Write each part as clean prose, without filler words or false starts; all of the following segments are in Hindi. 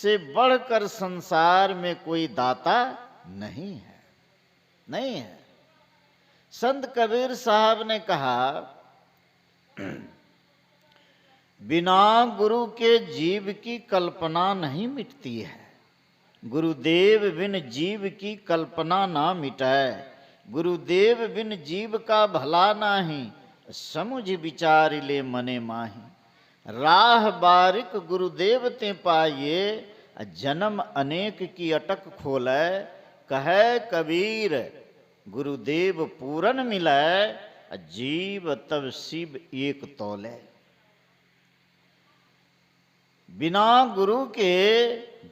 से बढ़कर संसार में कोई दाता नहीं है, नहीं है। संत कबीर साहब ने कहा, बिना गुरु के जीव की कल्पना नहीं मिटती है, गुरुदेव बिन जीव की कल्पना ना मिटाए, गुरुदेव बिन जीव का भला नाही, समुझ विचार ले मने माही, राह बारिक गुरुदेव ते पाइए, जन्म अनेक की अटक खोलै, कहे कबीर गुरुदेव पूरन मिलै, जीव तब शिव एक तौले। बिना गुरु के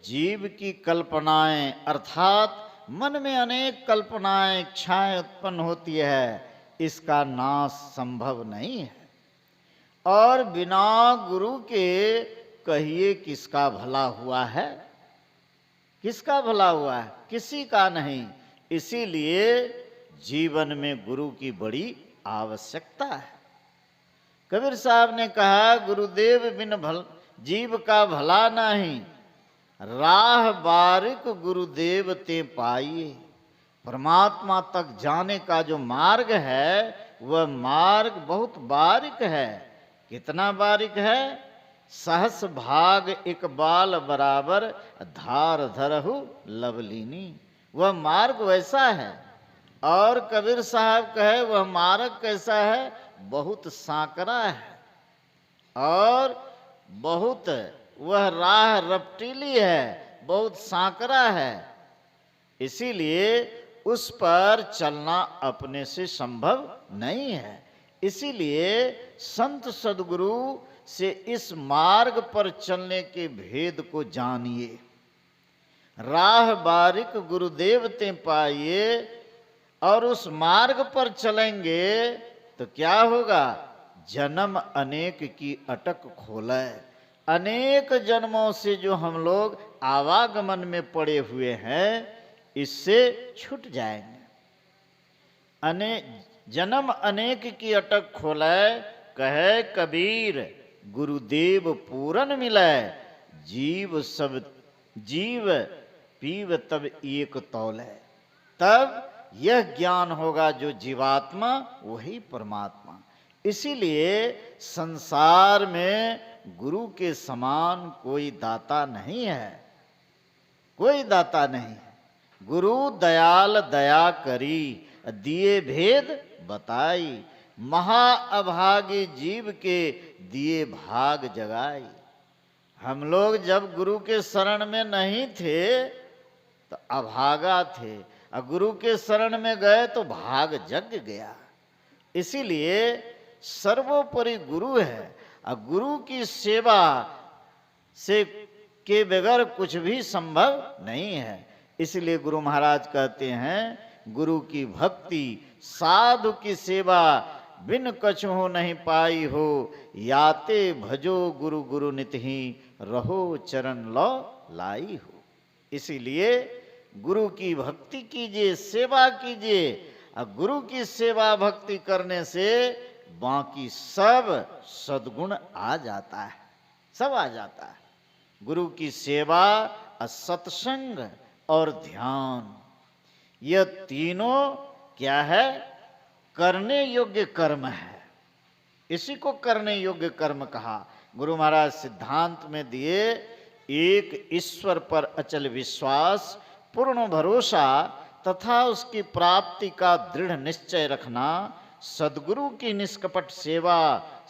जीव की कल्पनाएं अर्थात मन में अनेक कल्पनाएं इच्छाएं उत्पन्न होती है, इसका नाश संभव नहीं है। और बिना गुरु के कहिए किसका भला हुआ है, किसका भला हुआ है, किसी का नहीं। इसीलिए जीवन में गुरु की बड़ी आवश्यकता है। कबीर साहब ने कहा, गुरुदेव बिन जीव का भला नहीं, राह बारिक गुरुदेव ते पाइए। परमात्मा तक जाने का जो मार्ग है वह मार्ग बहुत बारिक है। कितना बारिक है? सहस भाग इकबाल बराबर, धार धरहु लवलीनी। वह मार्ग वैसा है। और कबीर साहब कहे वह मार्ग कैसा है? बहुत सांकरा है और बहुत वह राह रपटीली है, बहुत सांकरा है। इसीलिए उस पर चलना अपने से संभव नहीं है। इसीलिए संत सद्गुरु से इस मार्ग पर चलने के भेद को जानिए। राह बारिक गुरुदेव ते पाइए, और उस मार्ग पर चलेंगे तो क्या होगा? जन्म अनेक की अटक खोले। अनेक जन्मों से जो हम लोग आवागमन में पड़े हुए हैं, इससे छूट जाएंगे। जन्म अनेक की अटक खोले, कहे कबीर गुरुदेव पूरन मिलै, जीव पीव तब एक तौले। तब यह ज्ञान होगा जो जीवात्मा वही परमात्मा। इसीलिए संसार में गुरु के समान कोई दाता नहीं है, कोई दाता नहीं है। गुरु दयाल दया करी, दिए भेद बताई, महा अभागी जीव के दिए भाग जगाई। हम लोग जब गुरु के शरण में नहीं थे तो अभागा थे, और गुरु के शरण में गए तो भाग जग गया। इसीलिए सर्वोपरि गुरु है, और गुरु की सेवा से के बगैर कुछ भी संभव नहीं है। इसलिए गुरु महाराज कहते हैं, गुरु की भक्ति साधु की सेवा, बिन कछुहु नहीं पाई हो, याते भजो गुरु गुरु नित ही, रहो चरण लो लाई हो। इसीलिए गुरु की भक्ति कीजिए, सेवा कीजिए, और गुरु की सेवा भक्ति करने से बाकी सब सद्गुण आ जाता है, सब आ जाता है। गुरु की सेवा, सत्संग और ध्यान, यह तीनों क्या है? करने योग्य कर्म है। इसी को करने योग्य कर्म कहा। गुरु महाराज सिद्धांत में दिए, एक ईश्वर पर अचल विश्वास, पूर्ण भरोसा तथा उसकी प्राप्ति का दृढ़ निश्चय रखना, सद्गुरु की निष्कपट सेवा,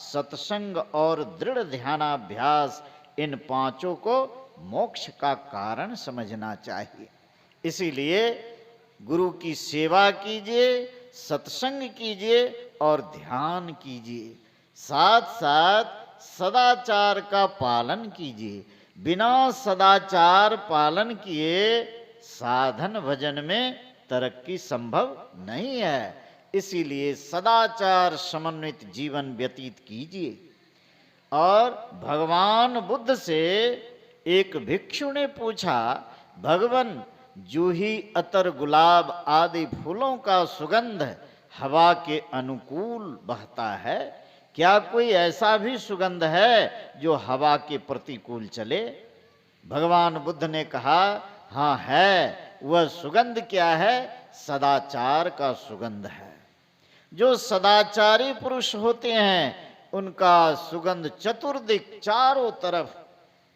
सत्संग और दृढ़ ध्यानाभ्यास, इन पांचों को मोक्ष का कारण समझना चाहिए। इसीलिए गुरु की सेवा कीजिए, सत्संग कीजिए और ध्यान कीजिए। साथ साथ सदाचार का पालन कीजिए। बिना सदाचार पालन किए साधन भजन में तरक्की संभव नहीं है। इसीलिए सदाचार समन्वित जीवन व्यतीत कीजिए। और भगवान बुद्ध से एक भिक्षु ने पूछा, भगवान, जूही, अतर, गुलाब आदि फूलों का सुगंध हवा के अनुकूल बहता है, क्या कोई ऐसा भी सुगंध है जो हवा के प्रतिकूल चले? भगवान बुद्ध ने कहा, हाँ है। वह सुगंध क्या है? सदाचार का सुगंध है। जो सदाचारी पुरुष होते हैं उनका सुगंध चतुर्दिक चारों तरफ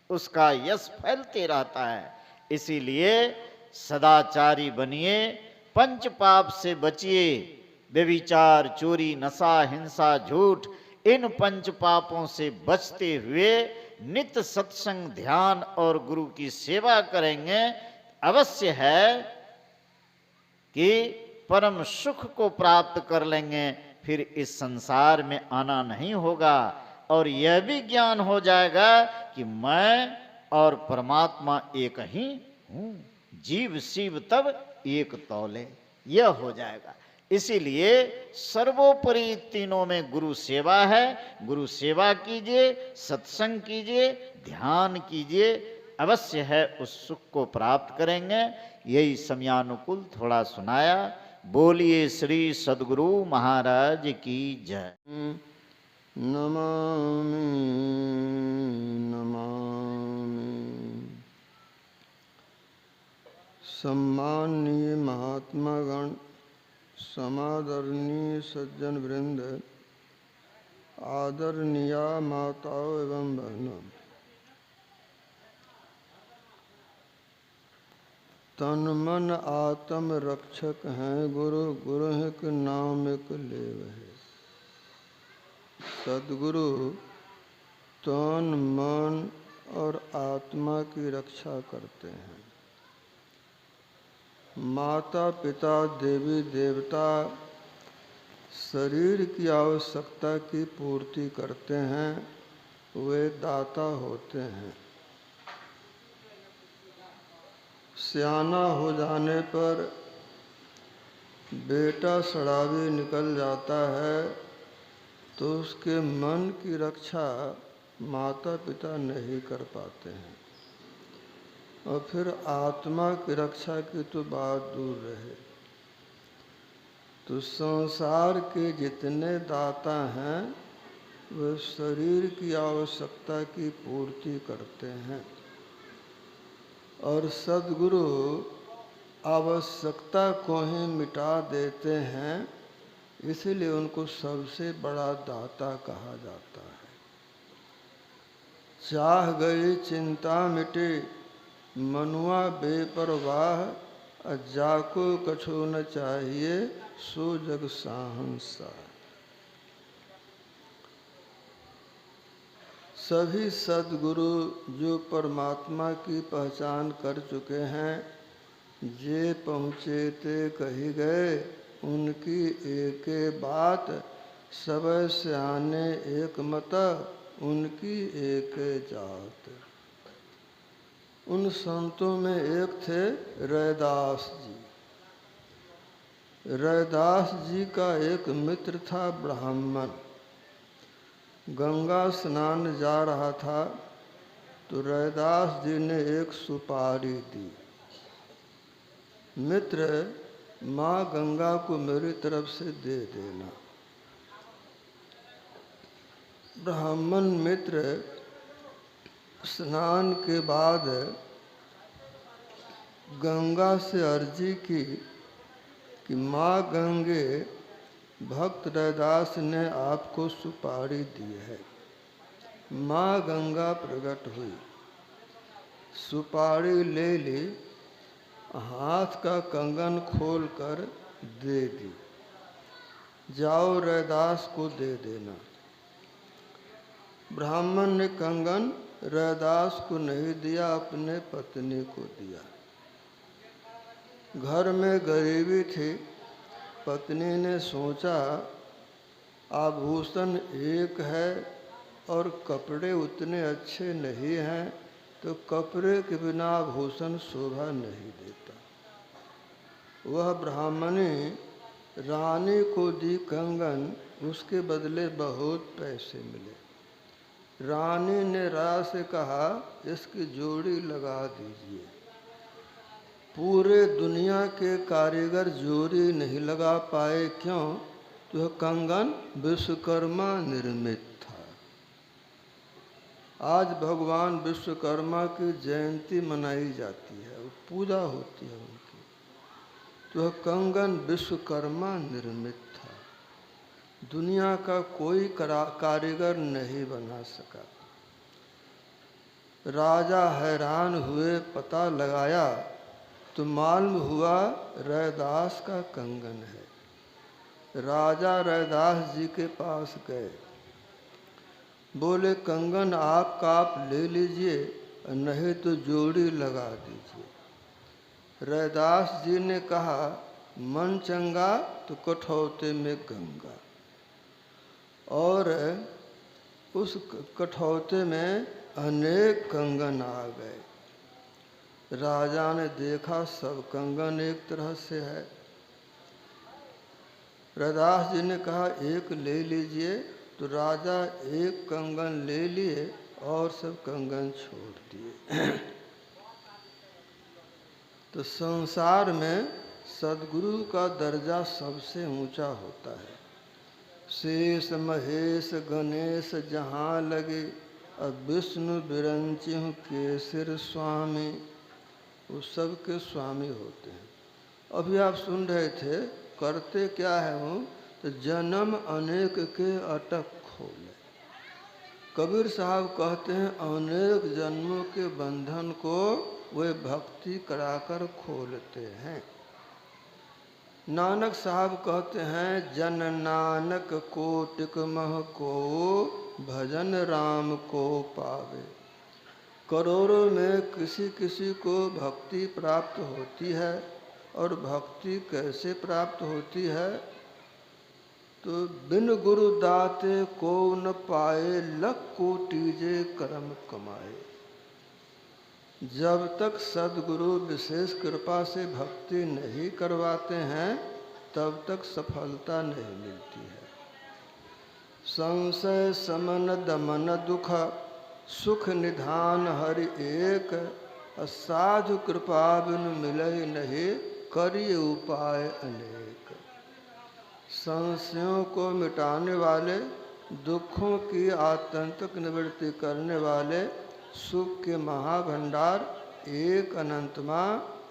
उसका यश फैलते रहता है। इसीलिए सदाचारी बनिए, पंच पाप से बचिए। व्यभिचार, चोरी, नशा, हिंसा, झूठ, इन पंच पापों से बचते हुए नित्य सत्संग, ध्यान और गुरु की सेवा करेंगे। अवश्य है कि परम सुख को प्राप्त कर लेंगे। फिर इस संसार में आना नहीं होगा और यह भी ज्ञान हो जाएगा कि मैं और परमात्मा एक ही हूं। जीव शिव तब एक तौले, यह हो जाएगा। इसीलिए सर्वोपरि तीनों में गुरु सेवा है। गुरु सेवा कीजिए, सत्संग कीजिए, ध्यान कीजिए, अवश्य है उस सुख को प्राप्त करेंगे। यही समयानुकूल थोड़ा सुनाया। बोलिए श्री सद्गुरु महाराज की जय। नमामि नमामि। सम्माननीय महात्मागण, समादरणीय सज्जन वृंद, आदरणीय माताओं एवं बहनों, तन मन आत्म रक्षक हैं गुरु, गुरु के नाम एक लेवहे। सद्गुरु तन मन और आत्मा की रक्षा करते हैं। माता पिता देवी देवता शरीर की आवश्यकता की पूर्ति करते हैं, वे दाता होते हैं। सियाना हो जाने पर बेटा सड़ावी निकल जाता है तो उसके मन की रक्षा माता पिता नहीं कर पाते हैं, और फिर आत्मा की रक्षा की तो बात दूर रहे। तो संसार के जितने दाता हैं वे शरीर की आवश्यकता की पूर्ति करते हैं, और सद्गुरु आवश्यकता को ही मिटा देते हैं। इसीलिए उनको सबसे बड़ा दाता कहा जाता है। चाह गई चिंता मिटे, मनुआ बेपरवाह, जाको कछु न चाहिए, सो जग साहंसा। सभी सद्गुरु जो परमात्मा की पहचान कर चुके हैं, जे पहुँचे ते कही गए, उनकी एक बात, सब सयाने एक मत, उनकी एक जात। उन संतों में एक थे रैदास जी। रैदास जी का एक मित्र था ब्राह्मण। गंगा स्नान जा रहा था तो रैदास जी ने एक सुपारी दी। मित्र, माँ गंगा को मेरी तरफ से दे देना। ब्राह्मण मित्र स्नान के बाद गंगा से अर्जी की कि माँ गंगे, भक्त रैदास ने आपको सुपारी दी है। माँ गंगा प्रकट हुई, सुपारी ले ली, हाथ का कंगन खोलकर दे दी। जाओ रैदास को दे देना। ब्राह्मण ने कंगन रैदास को नहीं दिया, अपने पत्नी को दिया। घर में गरीबी थी। पत्नी ने सोचा आभूषण एक है और कपड़े उतने अच्छे नहीं हैं, तो कपड़े के बिना आभूषण शोभा नहीं देता। वह ब्राह्मणी रानी को दी कंगन, उसके बदले बहुत पैसे मिले। रानी ने राजा से कहा, इसकी जोड़ी लगा दीजिए। पूरे दुनिया के कारीगर जोड़ी नहीं लगा पाए। क्यों? तो कंगन विश्वकर्मा निर्मित था। आज भगवान विश्वकर्मा की जयंती मनाई जाती है, वो पूजा होती है उनकी। तो वह कंगन विश्वकर्मा निर्मित था, दुनिया का कोई कारीगर नहीं बना सका। राजा हैरान हुए, पता लगाया तो मालूम हुआ रैदास का कंगन है। राजा रैदास जी के पास गए, बोले कंगन आप ले लीजिए, नहीं तो जोड़ी लगा दीजिए। रैदास जी ने कहा मन चंगा तो कठौते में गंगा। और उस कठौते में अनेक कंगन आ गए। राजा ने देखा सब कंगन एक तरह से है। रैदास जी ने कहा एक ले लीजिए, तो राजा एक कंगन ले लिए और सब कंगन छोड़ दिए। तो संसार में सद्गुरु का दर्जा सबसे ऊंचा होता है। शेष महेश गणेश जहाँ लगे, अब विष्णु बिरंचिहु केसर स्वामी, वो सबके स्वामी होते हैं। अभी आप सुन रहे थे, करते क्या है वो, तो जन्म अनेक के अटक खोले। कबीर साहब कहते हैं अनेक जन्मों के बंधन को वे भक्ति कराकर खोलते हैं। नानक साहब कहते हैं जन नानक कोटिक मह को, भजन राम को पावे। करोड़ों में किसी किसी को भक्ति प्राप्त होती है। और भक्ति कैसे प्राप्त होती है, तो बिन गुरु दाते को न पाए, लख कोटि जे कर्म कमाए। जब तक सद्गुरु विशेष कृपा से भक्ति नहीं करवाते हैं, तब तक सफलता नहीं मिलती है। संशय समन दमन दुख, सुख निधान हरि एक। असाधु कृपा बिन मिलई नहीं, करिए उपाय अनेक। संशयों को मिटाने वाले, दुखों की आत्यंतिक निवृत्ति करने वाले, सुख के महाभंडार एक अनंतमा,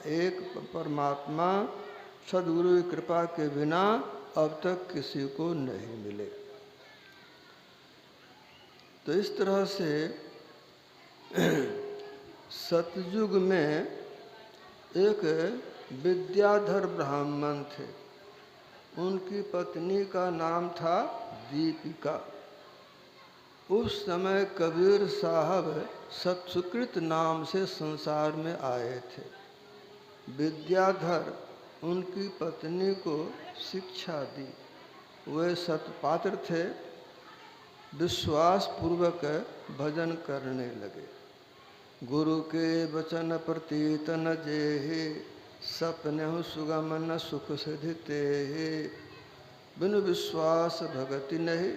एक परमात्मा सद्गुरु की कृपा के बिना अब तक किसी को नहीं मिले। तो इस तरह से सतयुग में एक विद्याधर ब्राह्मण थे। उनकी पत्नी का नाम था दीपिका। उस समय कबीर साहब सत्सुकृत नाम से संसार में आए थे। विद्याधर उनकी पत्नी को शिक्षा दी। वे सत्पात्र थे, विश्वास पूर्वक भजन करने लगे। गुरु के वचन प्रतीत न जेहि, सपनेहु सुगम न सुख सिधि तेहि। बिनु विश्वास भगति नहीं,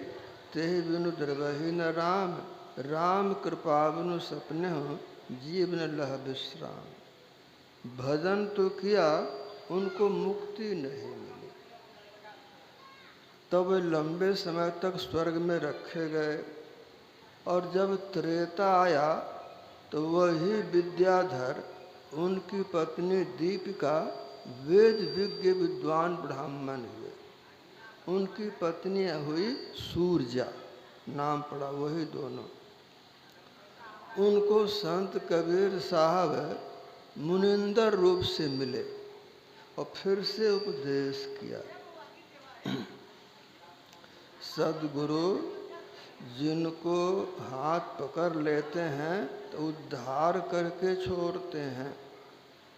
तेहि बिनु द्रवहि न राम। राम कृपा बिनु सपनेहु, जीव न लह विश्राम। भजन तो किया, उनको मुक्ति नहीं मिली। तब वे लंबे समय तक स्वर्ग में रखे गए। और जब त्रेता आया तो वही विद्याधर, उनकी पत्नी दीपिका वेद विज्ञ विद्वान ब्राह्मण हुए। उनकी पत्नी हुई सूरजा, नाम पड़ा वही दोनों। उनको संत कबीर साहब मुनिंदर रूप से मिले और फिर से उपदेश किया। सद्गुरु जिनको हाथ पकड़ लेते हैं तो उद्धार करके छोड़ते हैं।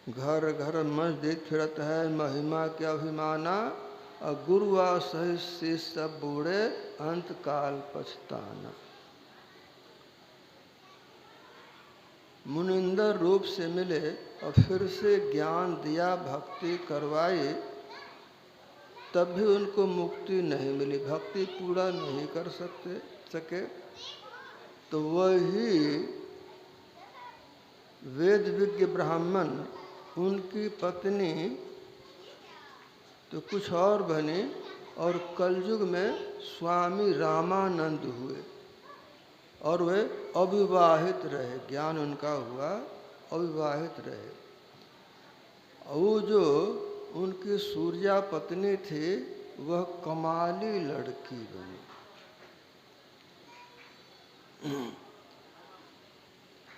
घर घर मस्जिद फिरत है महिमा के अभिमाना, और गुरुआ सहित शिष्य सब बूढ़े, अंत काल पछताना। मुनिंदर रूप से मिले और फिर से ज्ञान दिया, भक्ति करवाई, तब भी उनको मुक्ति नहीं मिली, भक्ति पूरा नहीं कर सके। तो वही वेद विज्ञ ब्राह्मण, उनकी पत्नी तो कुछ और बनी और कलयुग में स्वामी रामानंद हुए। और वे अविवाहित रहे, ज्ञान उनका हुआ, अविवाहित रहे। वो जो उनकी सूर्या पत्नी थी वह कमाली लड़की बनी।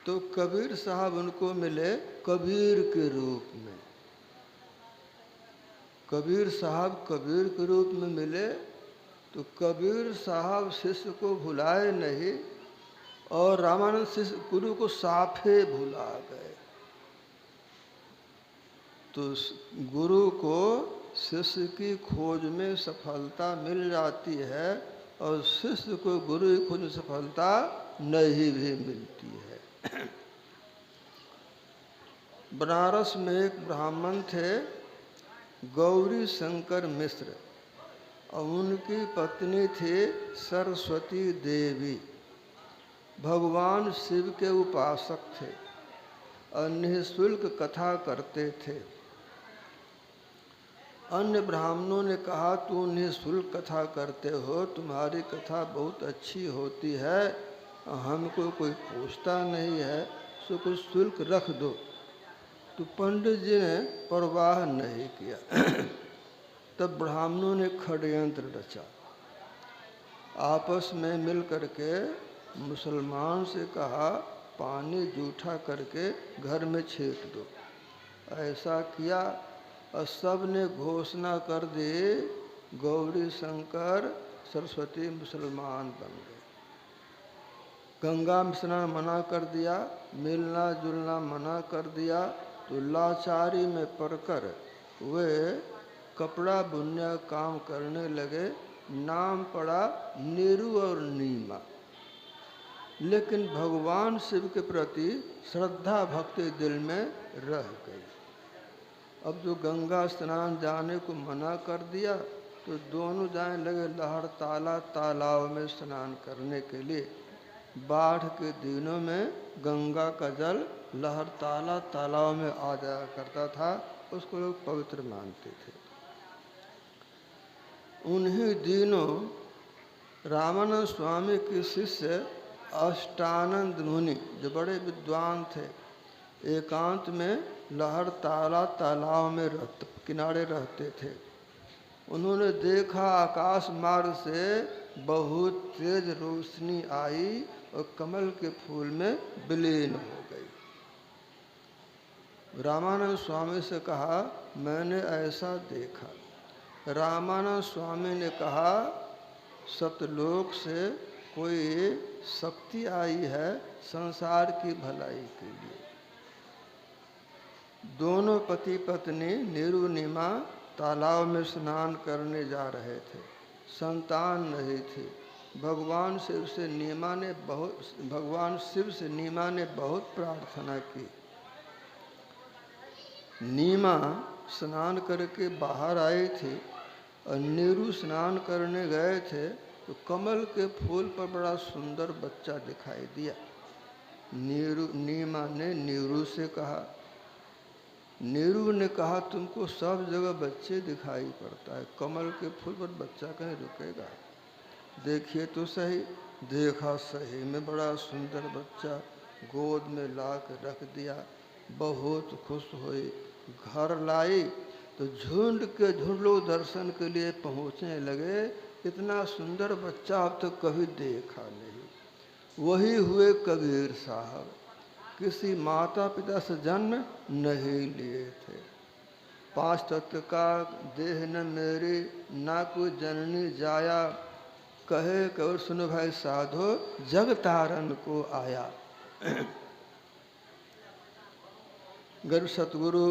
तो कबीर साहब उनको मिले कबीर के रूप में। कबीर साहब कबीर के रूप में मिले तो कबीर साहब शिष्य को भुलाए नहीं और रामानंद शिष्य गुरु को साफे भुला गए। तो गुरु को शिष्य की खोज में सफलता मिल जाती है और शिष्य को गुरु की खोज में सफलता नहीं भी मिलती है। बनारस में एक ब्राह्मण थे गौरी शंकर मिश्र और उनकी पत्नी थी सरस्वती देवी। भगवान शिव के उपासक थे और निःशुल्क कथा करते थे। अन्य ब्राह्मणों ने कहा, तू निःशुल्क कथा करते हो, तुम्हारी कथा बहुत अच्छी होती है, हमको कोई पूछता नहीं है, सो कुछ शुल्क रख दो। तो पंडित जी ने परवाह नहीं किया। तब ब्राह्मणों ने षड्यंत्र रचा। आपस में मिल करके मुसलमान से कहा, पानी जूठा करके घर में छीट दो। ऐसा किया और सब ने घोषणा कर दी, गौरी शंकर सरस्वती मुसलमान बन गए। गंगा में स्नान मना कर दिया, मिलना जुलना मना कर दिया। तो लाचारी में पड़कर वे कपड़ा बुनने काम करने लगे। नाम पड़ा नीरू और नीमा। लेकिन भगवान शिव के प्रति श्रद्धा भक्ति दिल में रह गई। अब जो गंगा स्नान जाने को मना कर दिया तो दोनों जाने लगे लहरताला तालाब में स्नान करने के लिए। बाढ़ के दिनों में गंगा का जल लहरताला तालाब में आ जाया करता था, उसको लोग पवित्र मानते थे। उन्हीं दिनों रामानंद स्वामी के शिष्य अष्टानंद मुनि, जो बड़े विद्वान थे, एकांत में लहरताला तालाब में किनारे रहते थे। उन्होंने देखा आकाश मार्ग से बहुत तेज रोशनी आई और कमल के फूल में विलीन हो गई। रामानंद स्वामी से कहा, मैंने ऐसा देखा। रामानंद स्वामी ने कहा, सतलोक से कोई शक्ति आई है संसार की भलाई के लिए। दोनों पति पत्नी नीरू नीमा तालाब में स्नान करने जा रहे थे। संतान नहीं थी। भगवान शिव से नीमा ने बहुत प्रार्थना की। नीमा स्नान करके बाहर आई थी और नीरू स्नान करने गए थे तो कमल के फूल पर बड़ा सुंदर बच्चा दिखाई दिया। नीमा ने नीरू से कहा, नीरू ने कहा, तुमको सब जगह बच्चे दिखाई पड़ता है, कमल के फूल पर बच्चा कहीं रुकेगा? देखिए तो सही। देखा, सही में बड़ा सुंदर बच्चा गोद में ला कर रख दिया। बहुत खुश हुई, घर लाई तो झुंड के झुंड लोग दर्शन के लिए पहुंचने लगे। इतना सुंदर बच्चा अब तक कभी देखा नहीं। वही हुए कबीर साहब, किसी माता पिता से जन्म नहीं लिए थे। 5 तत्व का देह न मेरी, ना कोई जननी जाया, कहे कौर सुनो भाई साधो, जग तारन को आया। गर्भ सतगुरु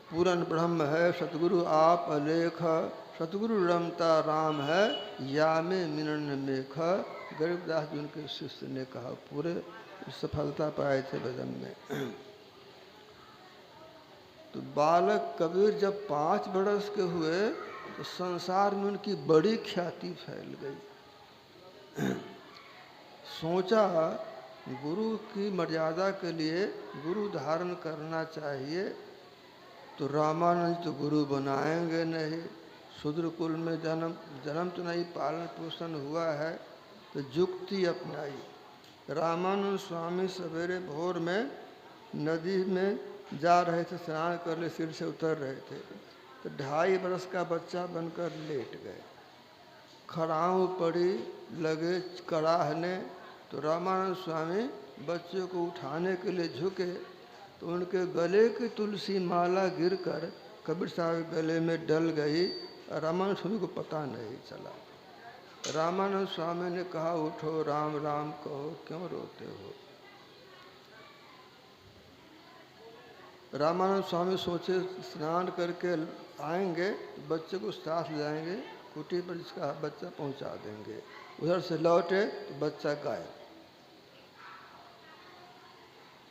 पूरन ब्रह्म है, सतगुरु आप अलेख, सतगुरु रमता राम है, या में मिलन मेख। गरीबदास जी उनके शिष्य ने कहा, पूरे सफलता पाए थे भजन में। तो बालक कबीर जब 5 बरस के हुए तो संसार में उनकी बड़ी ख्याति फैल गई। सोचा गुरु की मर्यादा के लिए गुरु धारण करना चाहिए। तो रामानंद तो गुरु बनाएंगे नहीं, शूद्र कुल में जन्म तो नहीं, पालन पोषण हुआ है, तो जुक्ति अपनाई। रामानंद स्वामी सवेरे भोर में नदी में जा रहे थे, स्नान कर ले, सिर से उतर रहे थे, तो 2.5 बरस का बच्चा बनकर लेट गए। खड़ाऊ पड़ी, लगे कड़ाहने, तो रामानंद स्वामी बच्चे को उठाने के लिए झुके तो उनके गले की तुलसी माला गिरकर कबीर साहब के गले में डल गई। रामानंद स्वामी को पता नहीं चला। रामानंद स्वामी ने कहा, उठो, राम राम कहो, क्यों रोते हो। रामानंद स्वामी सोचे स्नान करके आएंगे, बच्चे को साथ ले जाएंगे, कुटी पर इसका बच्चा पहुंचा देंगे। उधर से लौटे तो बच्चा गायब।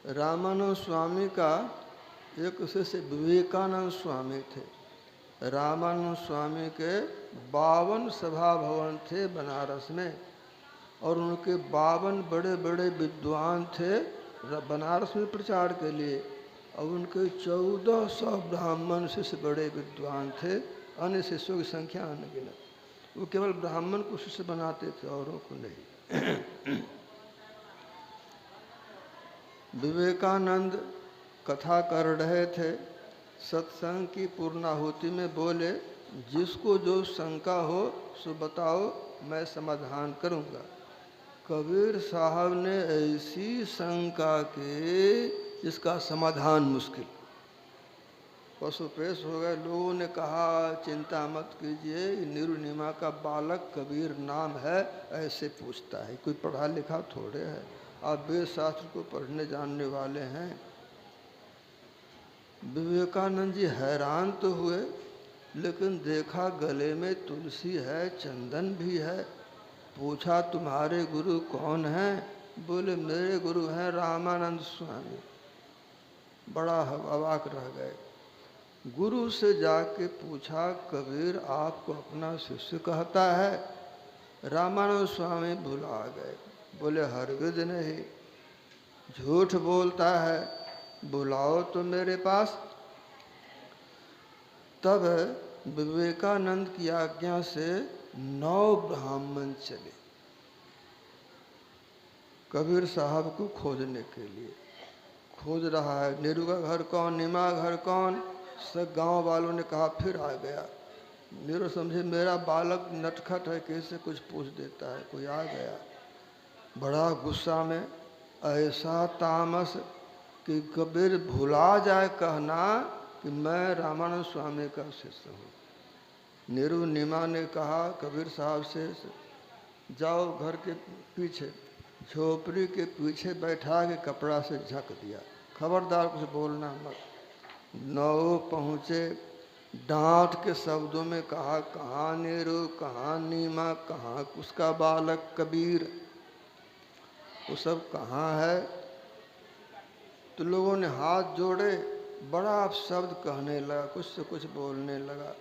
रामानंद स्वामी का एक शिष्य विवेकानंद स्वामी थे। रामानंद स्वामी के 52 सभा भवन थे बनारस में, और उनके 52 बड़े बड़े विद्वान थे बनारस में प्रचार के लिए, और उनके 1400 ब्राह्मण शिष्य बड़े विद्वान थे। अन्य शिष्यों की संख्या अनगिनत। वो केवल ब्राह्मण को शिष्य बनाते थे, औरों को नहीं। विवेकानंद कथा कर रहे थे। सत्संग की पूर्णाहुति में बोले, जिसको जो शंका हो सो बताओ, मैं समाधान करूंगा। कबीर साहब ने ऐसी शंका की जिसका समाधान मुश्किल। पशुपेश हो गए। लोगों ने कहा, चिंता मत कीजिए, निरुनिमा का बालक कबीर नाम है, ऐसे पूछता है, कोई पढ़ा लिखा थोड़े है, आप वेद शास्त्र को पढ़ने जानने वाले हैं। विवेकानंद जी हैरान तो हुए, लेकिन देखा गले में तुलसी है, चंदन भी है। पूछा, तुम्हारे गुरु कौन हैं? बोले, मेरे गुरु हैं रामानंद स्वामी। बड़ा अवाक रह गए। गुरु से जाके पूछा, कबीर आपको अपना शिष्य कहता है? रामानंद स्वामी भुला गए। बोले, हरगिज नहीं, झूठ बोलता है, बुलाओ तो मेरे पास। तब विवेकानंद की आज्ञा से 9 ब्राह्मण चले कबीर साहब को खोजने के लिए। खोज रहा है, नीरू का घर कौन, निमा घर कौन। सब गांव वालों ने कहा, फिर आ गया। नीरू समझे मेरा बालक नटखट है, कैसे कुछ पूछ देता है, कोई आ गया। बड़ा गुस्सा में, ऐसा तामस कि कबीर भुला जाए कहना कि मैं रामानंद स्वामी का शिष्य हूँ। नीरू निमा ने कहा कबीर साहब से, जाओ घर के पीछे, झोपड़ी के पीछे बैठा के कपड़ा से झक दिया, खबरदार कुछ बोलना मत। 9 पहुँचे, डांट के शब्दों में कहा, कहाँ नीरू, कहाँ नीमा, कहाँ उसका बालक कबीर, वो सब कहाँ है। तो लोगों ने हाथ जोड़े, बड़ा शब्द कहने लगा, कुछ से कुछ बोलने लगा।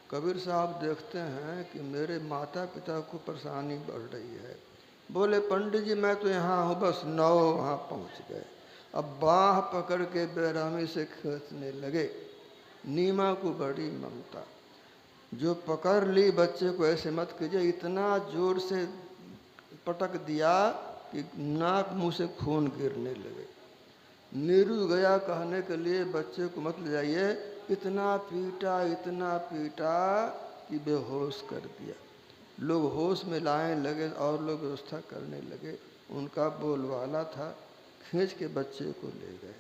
कबीर साहब देखते हैं कि मेरे माता पिता को परेशानी बढ़ रही है। बोले, पंडित जी मैं तो यहाँ हूँ, बस 9 वहाँ पहुँच गए। अब बाह पकड़ के बेरहमी से खींचने लगे। नीमा को बड़ी ममता, जो पकड़ ली बच्चे को, ऐसे मत कीजिए, इतना जोर से पटक दिया कि नाक मुंह से खून गिरने लगे। नीरू गया कहने के लिए, बच्चे को मत ले जाइए, इतना पीटा कि बेहोश कर दिया। लोग होश में लाने लगे और लोग व्यवस्था करने लगे। उनका बोलवाला था, खींच के बच्चे को ले गए।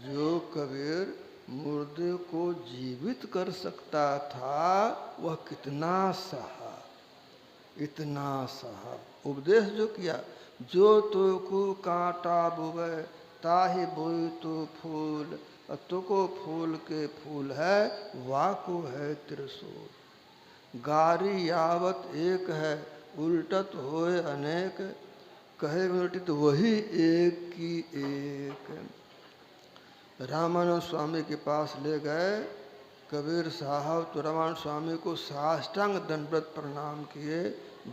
जो कबीर मुर्दे को जीवित कर सकता था, वह कितना सहा, इतना सहा। उपदेश जो किया, जो तो को कांटा बुवे ताहि बोई तो फूल, तुको फूल के फूल है, वाको है त्रिशूल। गारी यावत एक है, उल्टत होए अनेक, कहे उल्टित वही एक की एक। रामानंद स्वामी के पास ले गए कबीर साहब, तो रामानंद स्वामी को साष्टांग दंडवत प्रणाम किए,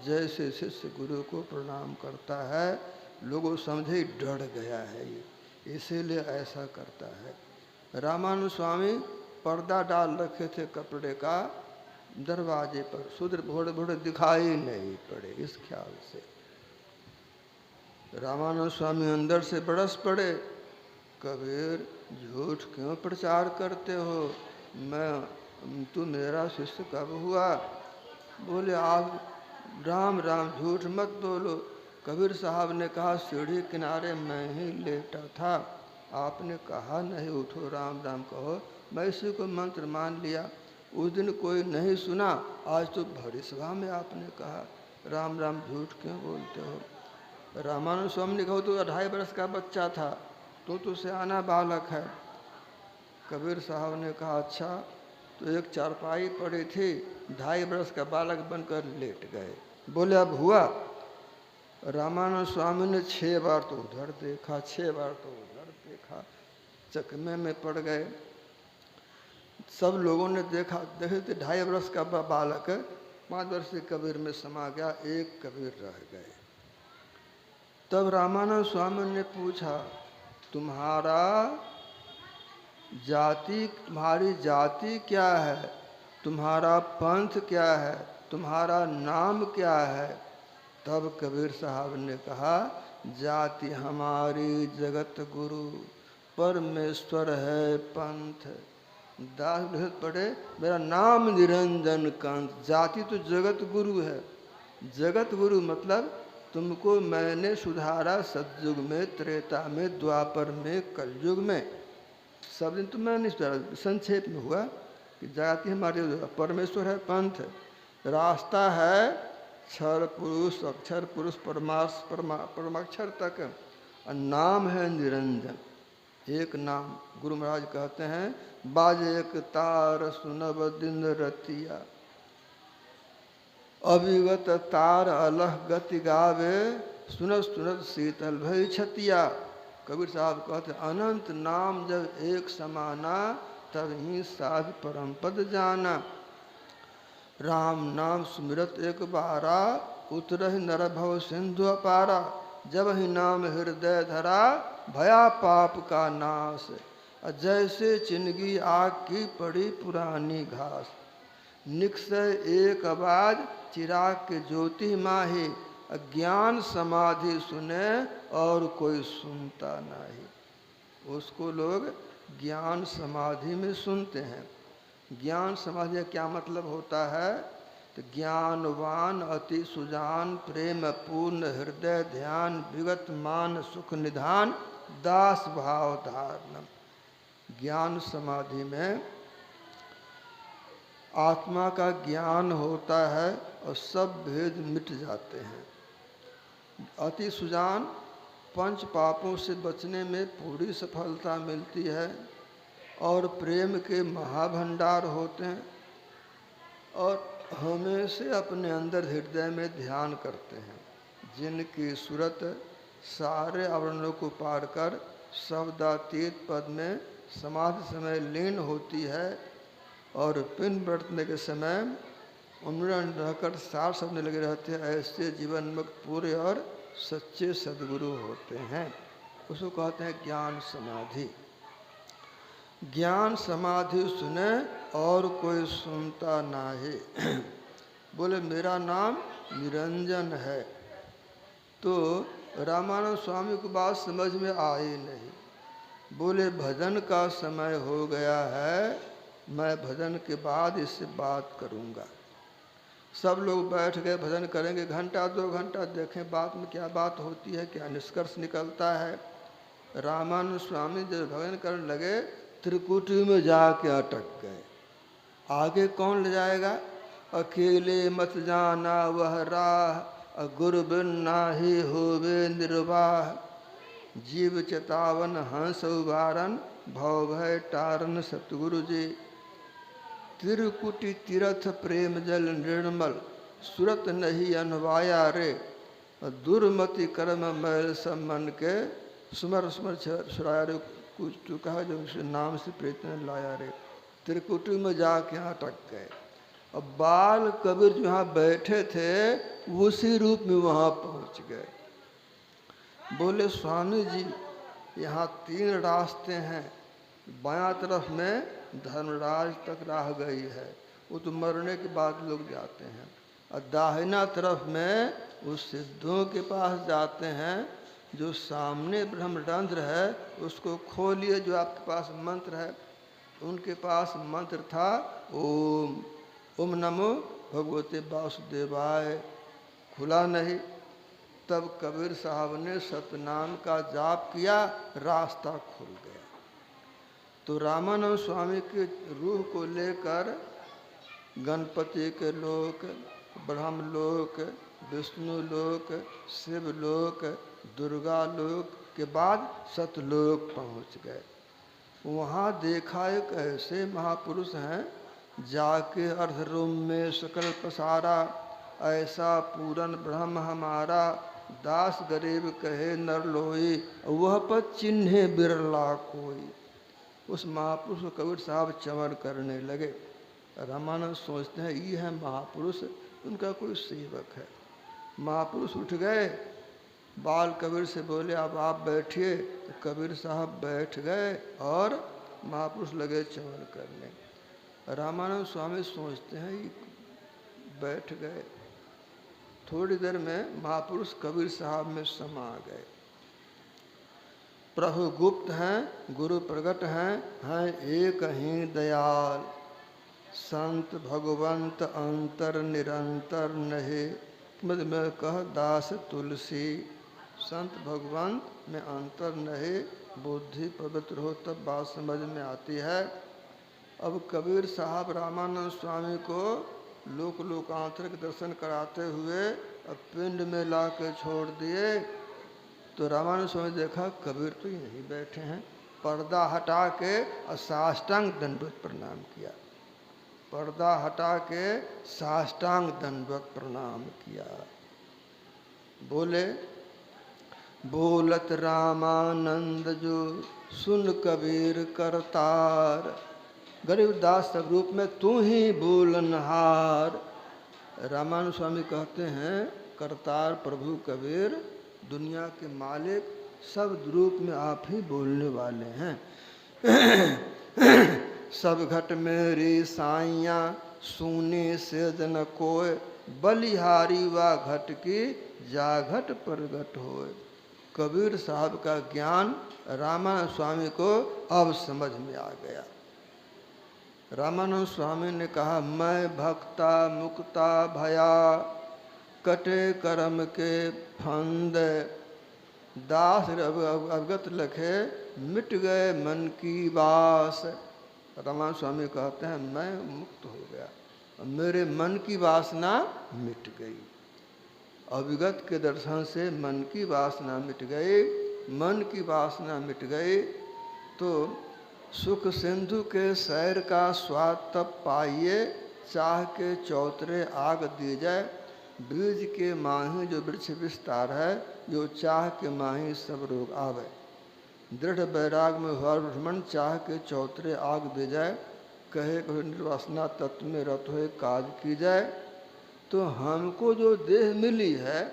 जैसे शिष्य गुरु को प्रणाम करता है। लोगों समझे डर गया है ये, इसीलिए ऐसा करता है। रामानंद स्वामी पर्दा डाल रखे थे कपड़े का, दरवाजे पर शूद्र भोड़े भोड़े दिखाई नहीं पड़े। इस ख्याल से रामानंद स्वामी अंदर से बरस पड़े, कबीर झूठ क्यों प्रचार करते हो, तू मेरा शिष्य कब हुआ? बोले आप राम राम झूठ मत बोलो। कबीर साहब ने कहा सीढ़ी किनारे मैं ही लेटा था, आपने कहा नहीं उठो राम राम कहो, मैं इसी को मंत्र मान लिया। उस दिन कोई नहीं सुना, आज तो भरी सभा में आपने कहा राम राम झूठ क्यों बोलते हो? रामानंद स्वामी ने कहा तो 2.5 वर्ष का बच्चा था, तो सियाना बालक है। कबीर साहब ने कहा अच्छा, तो एक चारपाई पड़ी थी, 2.5 वर्ष का बालक बनकर लेट गए। बोले अब हुआ? रामानंद स्वामी ने 6 बार तो उधर देखा, 6 बार तो उधर देखा, चकमे में पड़ गए। सब लोगों ने देखा, देखे तो 2.5 वर्ष का बालक 5 वर्षीय कबीर में समा गया, एक कबीर रह गए। तब रामानंद स्वामी ने पूछा तुम्हारी जाति क्या है, तुम्हारा पंथ क्या है, तुम्हारा नाम क्या है? तब कबीर साहब ने कहा जाति हमारी जगत गुरु, परमेश्वर है पंथ। दास पढ़े मेरा नाम निरंजन कांत, जाति तो जगत गुरु है। जगत गुरु मतलब तुमको मैंने सुधारा सतयुग में, त्रेता में, द्वापर में, कलयुग में, सब दिन तो मैंने सुधारा। संक्षेप में हुआ कि जाति हमारे परमेश्वर है, पंथ रास्ता है क्षर पुरुष, अक्षर पुरुष, परमाक्षर तक, और नाम है निरंजन। एक नाम गुरु महाराज कहते हैं बाजे एक तार सुनब दिन रतिया, अविगत तार अलह गति गावे, सुनत सुनत शीतल भई छतिया। कबीर साहब कहते अनंत नाम जब एक समाना, तब ही साध परम पद जाना। राम नाम सुमिरत एक बारा, उतरहि नर भव सिंधु अपारा। जब ही नाम हृदय धरा, भया पाप का नाश। जैसे चिनगी आग की पड़ी पुरानी घास। निक्षय एक आवाज चिराग के ज्योति माही, ज्ञान समाधि सुने और कोई सुनता नहीं। उसको लोग ज्ञान समाधि में सुनते हैं। ज्ञान समाधि क्या मतलब होता है? तो ज्ञानवान अति सुजान, प्रेम पूर्ण हृदय ध्यान, विगत मान सुख निधान, दास भाव धारणम। ज्ञान समाधि में आत्मा का ज्ञान होता है और सब भेद मिट जाते हैं। अति सुजान, पंच पापों से बचने में पूरी सफलता मिलती है, और प्रेम के महाभंडार होते हैं, और हमेशा अपने अंदर हृदय में ध्यान करते हैं। जिनकी सूरत सारे आवरणों को पार कर शब्दातीत पद में समाधि समय लीन होती है, और पिंड बरतने के समय उनमें रहकर सार शब्द लगे रहते हैं, ऐसे जीवन मुक्त पूरे और सच्चे सदगुरु होते हैं। उसको कहते हैं ज्ञान समाधि। ज्ञान समाधि सुने और कोई सुनता नाही। बोले मेरा नाम निरंजन है। तो रामानंद स्वामी को बात समझ में आई नहीं। बोले भजन का समय हो गया है, मैं भजन के बाद इससे बात करूंगा। सब लोग बैठ गए, भजन करेंगे, घंटा 2 घंटा, देखें बात में क्या बात होती है, क्या निष्कर्ष निकलता है। रामानंद स्वामी जब भजन करने लगे, त्रिकुटी में जाके अटक गए। आगे कौन ले जाएगा? अकेले मत जाना वह राह, गुरु बिन नाही होवे निर्वाह। जीव चेतावन हंस उबारन, भव भय टारन सतगुरु जी। त्रिकुटी तीर्थ प्रेम जल निर्मल, सुरत नहीं अनवाया रे। दुर्मति कर्म मैल सब मन के, सुमर सुमर सुराया रे। कुछ तो कहा जो उसे नाम से प्रेत ने लाया रे। त्रिकुटी में जाके यहाँ अटक गए। अब बाल कबीर जो यहाँ बैठे थे उसी रूप में वहाँ पहुँच गए। बोले स्वामी जी यहाँ 3 रास्ते हैं, बायां तरफ में धर्मराज तक राह गई है, वो तो मरने के बाद लोग जाते हैं। और दाहिना तरफ में उस सिद्धों के पास जाते हैं। जो सामने ब्रह्मरंध्र है उसको खोलिए, जो आपके पास मंत्र है। उनके पास मंत्र था ओम, ओम नमो भगवते वासुदेवाय। खुला नहीं। तब कबीर साहब ने सतनाम का जाप किया, रास्ता खुल गया। तो रामानंद स्वामी की रूह को लेकर गणपति के लोक, ब्रह्म लोक, विष्णु लोक, शिव लोक, दुर्गा लोक के बाद सतलोक पहुंच गए। वहाँ देखा एक ऐसे महापुरुष हैं, जाके अर्धरूम में सकल पसारा, ऐसा पूरन ब्रह्म हमारा, दास गरीब कहे नर लोई, वह पर चिन्हे बिरला कोई। उस महापुरुष को कबीर साहब चमन करने लगे। रामानंद सोचते हैं ये है महापुरुष, उनका कोई सेवक है। महापुरुष उठ गए, बाल कबीर से बोले अब आप बैठिए। तो कबीर साहब बैठ गए और महापुरुष लगे चमन करने। रामानंद स्वामी सोचते हैं ये बैठ गए। थोड़ी देर में महापुरुष कबीर साहब में समा गए। प्रभु गुप्त हैं, गुरु प्रगट हैं एक ही दयाल, संत भगवंत अंतर निरंतर नहे, मद में कह दास तुलसी। संत भगवंत में अंतर नहे, बुद्धि पवित्र हो तब बात समझ में आती है। अब कबीर साहब रामानंद स्वामी को लोक लोकांतर के दर्शन कराते हुए अब पिंड में ला के छोड़ दिए। तो रामानंद स्वामी देखा कबीर तो यहीं बैठे हैं। पर्दा हटा के साष्टांग दंडवत प्रणाम किया। पर्दा हटा के साष्टांग दंडवत प्रणाम किया। बोले बोलत रामानंद जो सुन कबीर करतार, गरीबदास स्वरूप में तू ही बोलनहार। रामानंद स्वामी कहते हैं करतार प्रभु कबीर, दुनिया के मालिक, सब रूप में आप ही बोलने वाले हैं। सब घट मेरी साइयाँ सुने से जन कोय, बलिहारी वा घट की जा घट प्रगट होए। कबीर साहब का ज्ञान रामानंद स्वामी को अब समझ में आ गया। रामानंद स्वामी ने कहा मैं भक्ता मुक्ता भया, कटे कर्म के फंद, दास अवगत लखे मिट गए मन की वास। रामानंद स्वामी कहते हैं मैं मुक्त हो गया, मेरे मन की वासना मिट गई। अविगत के दर्शन से मन की वासना मिट गई। मन की वासना मिट गई तो सुख सिंधु के सैर का स्वाद तब पाइए, चाह के चौतरे आग दी जाए। बीज के माही जो वृक्ष विस्तार है, जो चाह के माही सब रोग आवे। दृढ़ बैराग में हुआ भ्रमण, चाह के चौतरे आग दे जाए। कहे कहो निर्वासना तत्व में रत हुए काज की जाए। तो हमको जो देह मिली है,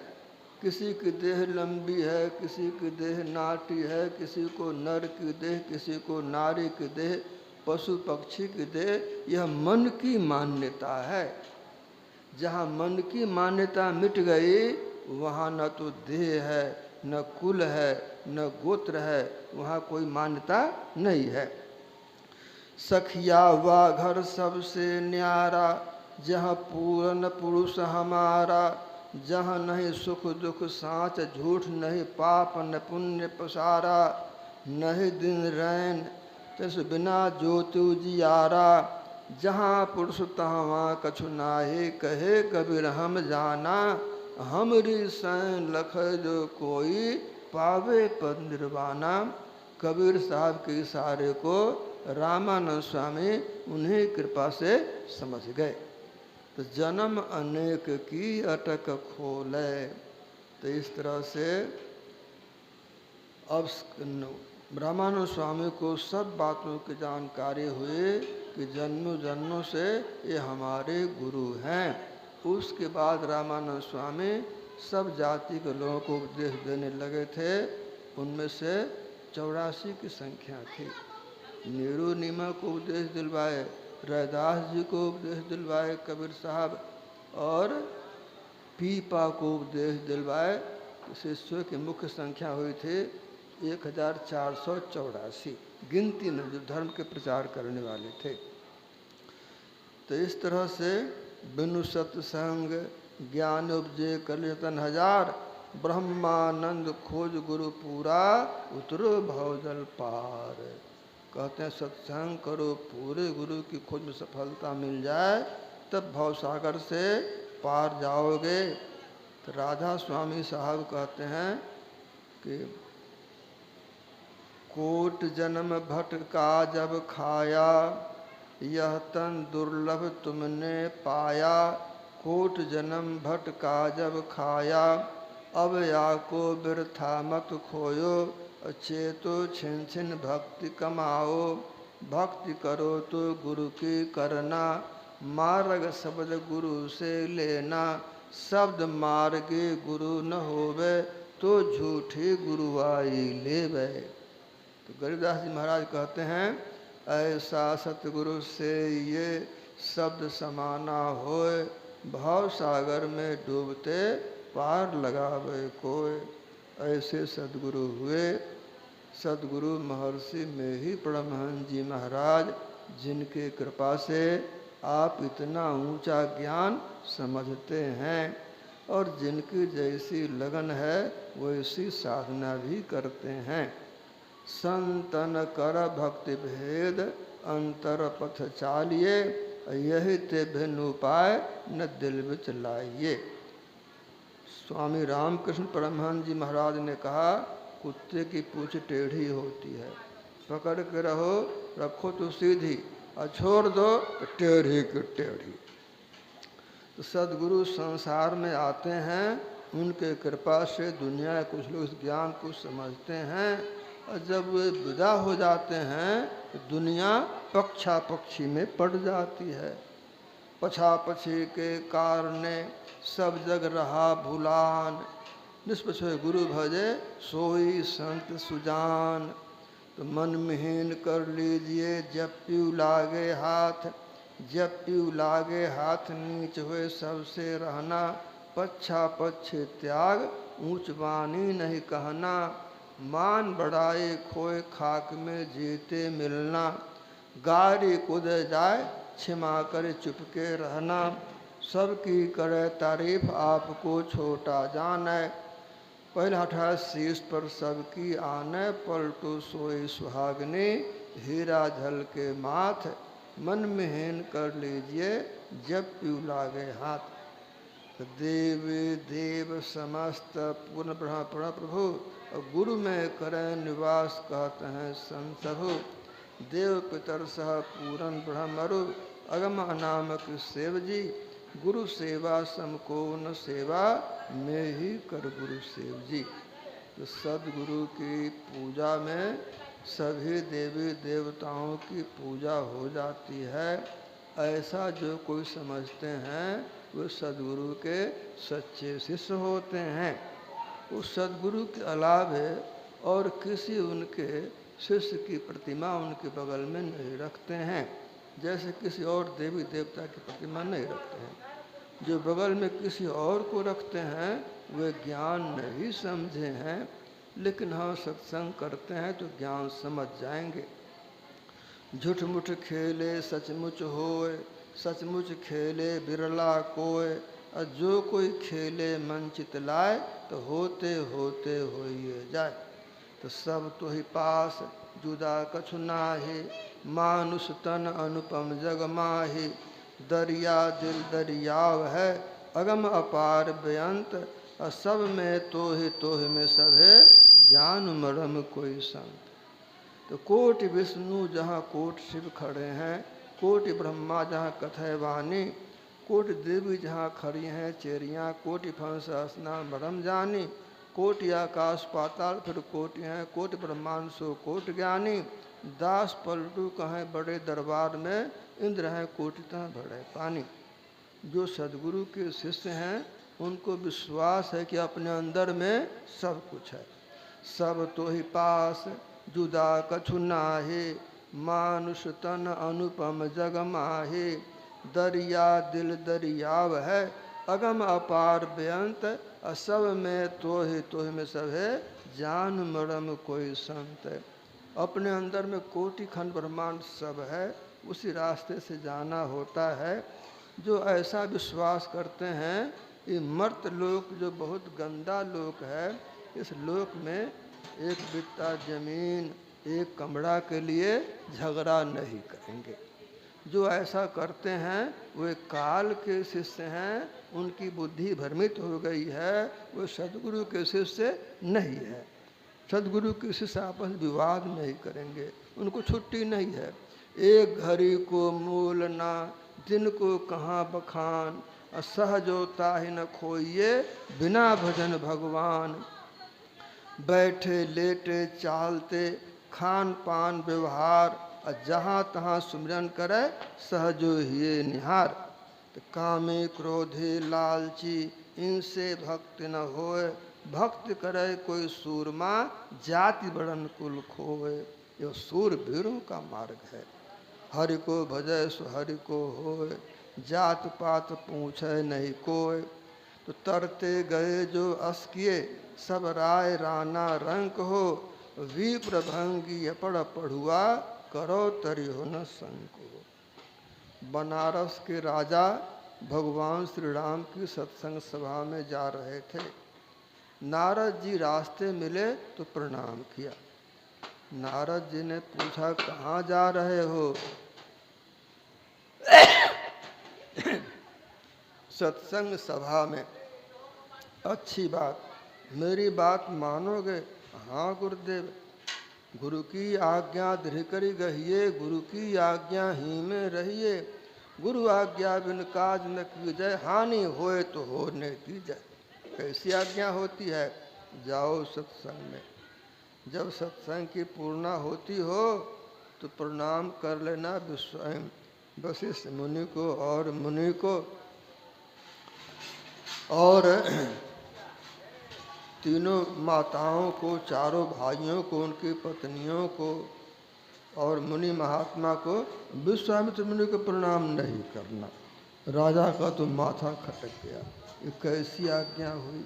किसी की देह लंबी है, किसी की देह नाटी है, किसी को नर की देह, किसी को नारी की देह, पशु पक्षी की देह, यह मन की मान्यता है। जहाँ मन की मान्यता मिट गई वहाँ न तो देह है, न कुल है, न गोत्र है, वहाँ कोई मान्यता नहीं है। सखिया वा घर सबसे न्यारा, जहाँ पूर्ण पुरुष हमारा। जहाँ नहीं सुख दुख साँच झूठ, नहीं पाप न पुण्य पसारा। नहीं दिन रैन तस बिना ज्योति उजियारा। जहाँ पुरुष तहाँ कछु नाहे, कहे कबीर हम जाना। हमरी सैन लख जो कोई, पावे पद निर्वाणा। कबीर साहब के इशारे को रामानंद स्वामी उन्हीं कृपा से समझ गए। तो जन्म अनेक की अटक खोले। तो इस तरह से अब रामानंद स्वामी को सब बातों की जानकारी हुई कि जन्मों जन्मों से ये हमारे गुरु हैं। उसके बाद रामानंद स्वामी सब जाति के लोगों को उपदेश देने लगे थे। उनमें से 84 की संख्या थी। नीरू नीमा को उपदेश दिलवाए, रैदास जी को उपदेश दिलवाए कबीर साहब, और पीपा को उपदेश दिलवाए। शिष्यों की मुख्य संख्या हुई थी 1484, गिनती में जो धर्म के प्रचार करने वाले थे। तो इस तरह से बिनु सत्संग ज्ञान उपजे कर यतन हजार, ब्रह्मानंद खोज गुरु पूरा, उतरो भवजल पार। कहते हैं सत्संग करो, पूरे गुरु की खोज में सफलता मिल जाए, तब भवसागर से पार जाओगे। तो राधा स्वामी साहब कहते हैं कि कोट जन्म भटका जब खाया, यह तन दुर्लभ तुमने पाया। कोट जन्म भटका जब खाया, अब या को बिरथा मत खोयो। चेतो छिन छिन भक्ति कमाओ, भक्ति करो तो गुरु की करना। मार्ग शब्द गुरु से लेना, शब्द मार्गे गुरु न होवे। तो झूठी गुरुआई लेवे। तो गरीबदास जी महाराज कहते हैं, ऐसा सतगुरु से ये शब्द समाना होए। भाव सागर में डूबते पार लगावे कोय। ऐसे सदगुरु हुए सदगुरु महर्षि में ही परमहंस जी महाराज, जिनके कृपा से आप इतना ऊंचा ज्ञान समझते हैं, और जिनकी जैसी लगन है वैसी साधना भी करते हैं। संतन कर भक्ति भेद, अंतर पथ चालिए। यही ते भिन्न उपाय न दिल विच लाइए। स्वामी रामकृष्ण परमहंस जी महाराज ने कहा, कुत्ते की पूंछ टेढ़ी होती है, पकड़ के रहो, रखो तो सीधी, और छोड़ दो तो टेढ़ी की टेढ़ी। तो सदगुरु संसार में आते हैं, उनके कृपा से दुनिया कुछ लोग इस ज्ञान को समझते हैं, और जब वे विदा हो जाते हैं तो दुनिया पक्षा पक्षी में पड़ जाती है। पछा पछी के कारण सब जग रहा भुलान, निष्पक्ष गुरु भजे सोई संत सुजान। तो मन मिहीन कर लीजिए जब प्यू लागे हाथ, जब प्यू लागे हाथ नीच हुए सबसे रहना। पच्छा पक्षी त्याग ऊंच वाणी नहीं कहना, मान बढ़ाए खोए खाक में जीते मिलना। गारी कूद जाए क्षमा करे चुपके रहना, सबकी करे तारीफ आपको छोटा जाने। पहला हठा शीश पर सबकी आने, पलटू सोई सुहागनी हीरा झल के माथ। मन मिहीन कर लीजिए जब प्यू लागे हाथ। देव देव समस्त पूर्ण ब्रह्म प्रभु, गुरु में करें निवास कहते हैं संतभु। देव पितर सह पूरन ब्रह्मरु, अगम अनामक सेव जी। गुरु सेवा समको न सेवा, में ही कर गुरु सेव जी। तो सदगुरु की पूजा में सभी देवी देवताओं की पूजा हो जाती है। ऐसा जो कोई समझते हैं वो सदगुरु के सच्चे शिष्य होते हैं। उस सदगुरु के अलावे और किसी उनके शिष्य की प्रतिमा उनके बगल में नहीं रखते हैं, जैसे किसी और देवी देवता की प्रतिमा नहीं रखते हैं। जो बगल में किसी और को रखते हैं वे ज्ञान नहीं समझे हैं, लेकिन हाँ सत्संग करते हैं तो ज्ञान समझ जाएंगे। झूठ मूठ खेले सचमुच होए, सचमुच खेले बिरला कोय। और जो कोई खेले मन चित लाए, तो होते होते होइए जाए। तो सब तो ही पास जुदा कछु नाहि, मानुष तन अनुपम जग माहि। दरिया दिल दरियाव है, अगम अपार बेअंत। और सब में तो ही में सब है, जान मरम कोई संत। तो कोटि विष्णु जहाँ कोट शिव खड़े हैं, कोटि ब्रह्मा जहाँ कथय वाणी, कोटि देवी जहाँ खड़ी हैं चेरियाँ, कोटि फंस स्नान भरम जानी। कोटि आकाश पाताल फिर कोटि हैं, कोटि ब्रह्मांड सो कोटि ज्ञानी। दास पलटू कहें बड़े दरबार में, इंद्र हैं कोटि तह भरे पानी। जो सदगुरु के शिष्य हैं उनको विश्वास है कि अपने अंदर में सब कुछ है। सब तो ही पास जुदा कछु नाहि, मानुष तन अनुपम जग माहे, दरिया दिल दरियाव है, अगम अपार बेअंत, सब में तोहि में सब है, जान मरम कोई संत। अपने अंदर में कोटि खंड ब्रह्मांड सब है, उसी रास्ते से जाना होता है। जो ऐसा विश्वास करते हैं, ये मर्त लोक जो बहुत गंदा लोक है, इस लोक में एक बित्ता जमीन, एक कमरा के लिए झगड़ा नहीं करेंगे। जो ऐसा करते हैं वे काल के शिष्य हैं, उनकी बुद्धि भ्रमित हो गई है, वो सदगुरु के शिष्य नहीं है। सदगुरु के शिष्य आपस में विवाद नहीं करेंगे, उनको छुट्टी नहीं है। एक घड़ी को मूल ना, दिन को कहाँ बखान, सहजोता ही न खोइए, बिना भजन भगवान। बैठे लेटे चालते, खान पान व्यवहार, जहाँ तहाँ सुमिरन करे, सहजो हिये निहार। तो कामे क्रोधे लालची, इनसे भक्ति न होए, भक्त करे कोई सूरमा, जाति बड़न कुल खोए। यह सूरवीरों का मार्ग है। हरि को भजय सो हरि को होए, जात पात पूछे नहीं कोय। तो तरते गए जो अस किए, सब राय राना रंक हो, विप्र भंगी अपड़ पढ़ुआ, करो तरि हो न संको। बनारस के राजा भगवान श्री राम की सत्संग सभा में जा रहे थे। नारद जी रास्ते मिले तो प्रणाम किया। नारद जी ने पूछा, कहाँ जा रहे हो? सत्संग सभा में। अच्छी बात, मेरी बात मानोगे? हाँ गुरुदेव। गुरु की आज्ञा दृढ़ करी गहिए, गुरु की आज्ञा ही में रहिए। गुरु आज्ञा बिन काज न कीजय, हानि होए तो होने दीजय। कैसी आज्ञा होती है? जाओ सत्संग में। जब सत्संग की पूर्णा होती हो तो प्रणाम कर लेना स्वयं वशिष्ठ मुनि को और मुनि को, और तीनों माताओं को, चारों भाइयों को, उनकी पत्नियों को और मुनि महात्मा को। विश्वामित्र मुनि को प्रणाम नहीं करना। राजा का तो माथा खटक गया, ये कैसी आज्ञा हुई?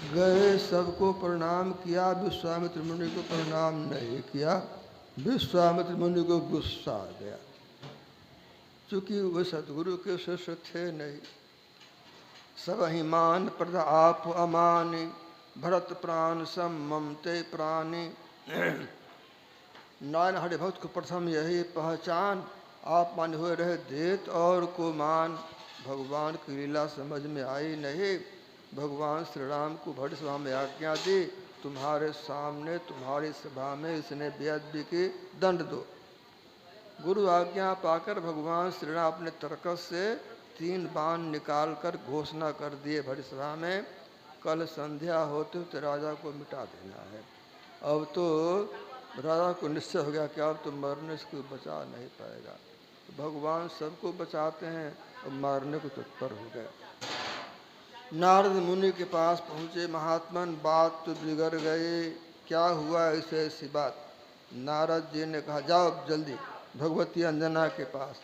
गए सबको प्रणाम किया, विश्वामित्र मुनि को प्रणाम नहीं किया। विश्वामित्र मुनि को गुस्सा आ गया, चूंकि वे सदगुरु के शिष्य थे नहीं। सब ही मान प्रद आप अमानी, भरत प्राण सम ममते प्राणी। नारायण हरिभक्त को प्रथम यही पहचान, आप मान हुए रहे देत और को मान। भगवान की लीला समझ में आई नहीं। भगवान श्री राम को भट्ट सभा में आज्ञा दी, तुम्हारे सामने तुम्हारी सभा में इसने बेअदबी की, दंड दो। गुरु आज्ञा पाकर भगवान श्री राम अपने तरकस से 3 बाण निकालकर घोषणा कर दिए भट्ट सभा में, कल संध्या होते तो राजा को मिटा देना है। अब तो राजा को निश्चय हो गया कि अब तो मरने से कोई बचा नहीं पाएगा। तो भगवान सबको बचाते हैं और मारने को तत्पर हो गए। नारद मुनि के पास पहुँचे, महात्मन बात तो बिगड़ गई, क्या हुआ ऐसे ऐसी बात? नारद जी ने कहा, जाओ जल्दी भगवती अंजना के पास।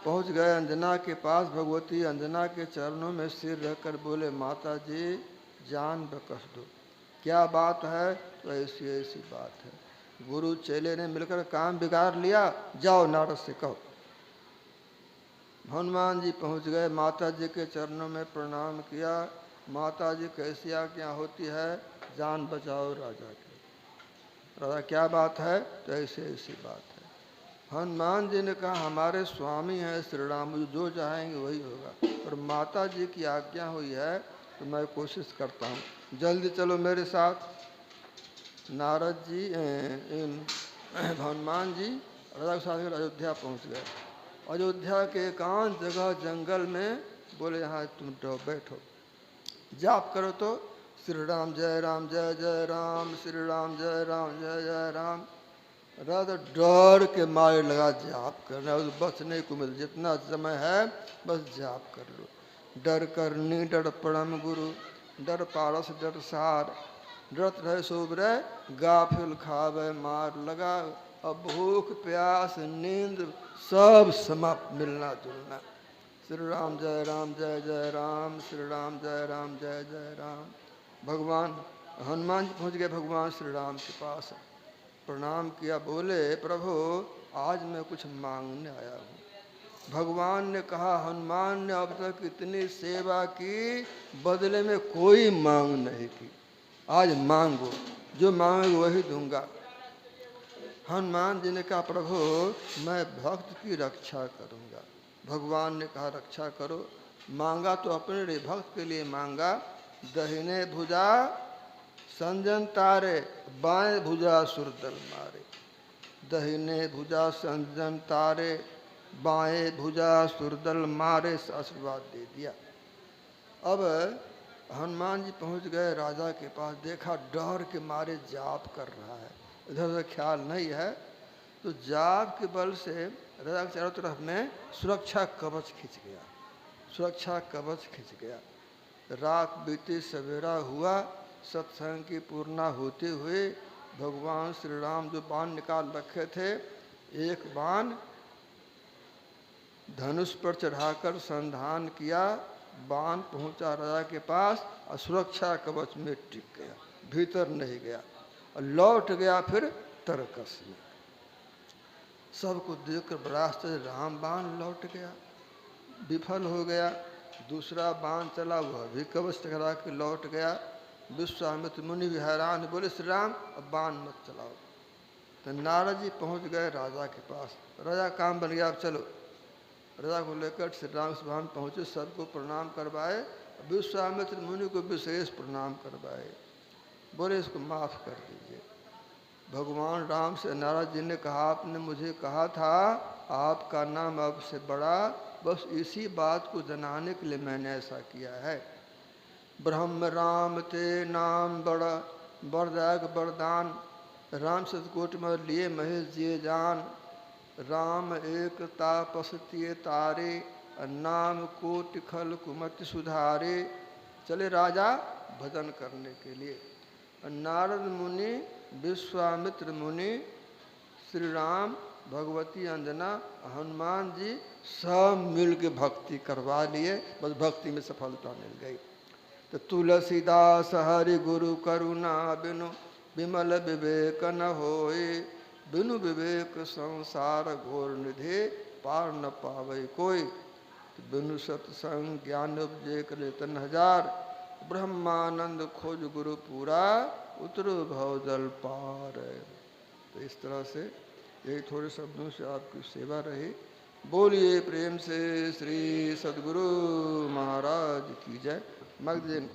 पहुँच गए अंजना के पास। भगवती अंजना के चरणों में सिर रखकर बोले, माता जी जान बकस दो, क्या बात है? तो ऐसी ऐसी बात है, गुरु चेले ने मिलकर काम बिगाड़ लिया, जाओ नारद से कहो। हनुमान जी पहुंच गए, माता जी के चरणों में प्रणाम किया। माता जी कैसी आज्ञा होती है? जान बचाओ राजा की। राजा क्या बात है? तो ऐसी ऐसी बात है। हनुमान जी ने कहा, हमारे स्वामी हैं श्री राम, जो चाहेंगे वही होगा, और माता जी की आज्ञा हुई है तो मैं कोशिश करता हूँ, जल्दी चलो मेरे साथ। नारद जी हनुमान जी राजा के साथ अयोध्या पहुँच गए। अयोध्या के एकांत जगह जंगल में बोले, यहाँ तुम बैठो, जाप करो तो श्री राम जय राम जय जय राम, श्री राम जय राम जय जय राम। राजा डर के मारे लगा जाप करना, बचने को मिल, जितना समय है बस जाप कर लो। डर करनी डर परम गुरु, डर पारस डर सार, डरत रहे सोब रहे, गाफिल खावे मार। लगा अब भूख प्यास नींद सब समाप्त, मिलना जुलना। श्री राम जय राम जय जय राम, श्री राम जय राम जय जय राम। भगवान हनुमान जी पहुँच गए भगवान श्री राम के पास, प्रणाम किया, बोले प्रभु आज मैं कुछ मांगने आया हूँ। भगवान ने कहा हनुमान ने अब तक इतनी सेवा की, बदले में कोई मांग नहीं की, आज मांगो, जो मांगोगे वही दूंगा। हनुमान जी ने कहा प्रभु मैं भक्त की रक्षा करूंगा। भगवान ने कहा रक्षा करो। मांगा तो अपने लिए, भक्त के लिए मांगा। दहिने भुजा संजन तारे, बाएं भुजा सुरदल मारे। दहिने भुजा संजन तारे, बाएं भुजा सुरदल मारे से आशीर्वाद दे दिया। अब हनुमान जी पहुंच गए राजा के पास, देखा डर के मारे जाप कर रहा है, इधर उधर ख्याल नहीं है, तो जाप के बल से राजा के चारों तरफ में सुरक्षा कवच खिंच गया, सुरक्षा कवच खिंच गया। रात बीती सवेरा हुआ, सत्संग की पूर्णा होते हुए भगवान श्री राम जो बाण निकाल रखे थे, एक बाण धनुष पर चढ़ाकर संधान किया, बाण पहुंचा राजा के पास और सुरक्षा कवच में टिक गया, भीतर नहीं गया और लौट गया फिर तरकस में। सबको देखकर बड़ा आश्चर्य, राम बाण लौट गया, विफल हो गया। दूसरा बाण चला, वह भी कवच टकरा के लौट गया। विश्वामित्र मुनि भी हैरान, बोले श्री राम अब बाण मत चलाओ। तो नारद जी पहुंच गए राजा के पास, राजा काम बन गया, अब चलो। राजा को लेकर श्री राम सभा में पहुँचे, सबको प्रणाम करवाए, विश्वामित्र मुनि को विशेष प्रणाम करवाए। बोले इसको माफ़ कर दीजिए। भगवान राम से नारद जी ने कहा आपने मुझे कहा था आपका नाम अब से बड़ा, बस इसी बात को जनाने के लिए मैंने ऐसा किया है। ब्रह्म राम ते नाम बड़ा, बरदायक वरदान, राम सतकोट में लिए महेश जिए जान। राम एक तापसतिये तारे, नाम कोटि खल कुमति सुधारे। चले राजा भजन करने के लिए। नारद मुनि, विश्वामित्र मुनि, श्री राम, भगवती अंजना, हनुमान जी सब मिल के भक्ति करवा लिए, बस भक्ति में सफलता मिल गई। तो तुलसीदास हरि गुरु करुणा बिनु, विमल विवेक न होए। बिनु विवेक संसार घोर निधे, पार न पावे कोई। बिनु सत्संग ज्ञान उपजे करे तन हजार, ब्रह्मानंद खोज गुरु पूरा, उतरो भव जल पार। तो इस तरह से यही थोड़े शब्दों से आपकी सेवा रही। बोलिए प्रेम से श्री सद्गुरु महाराज की जय। मगध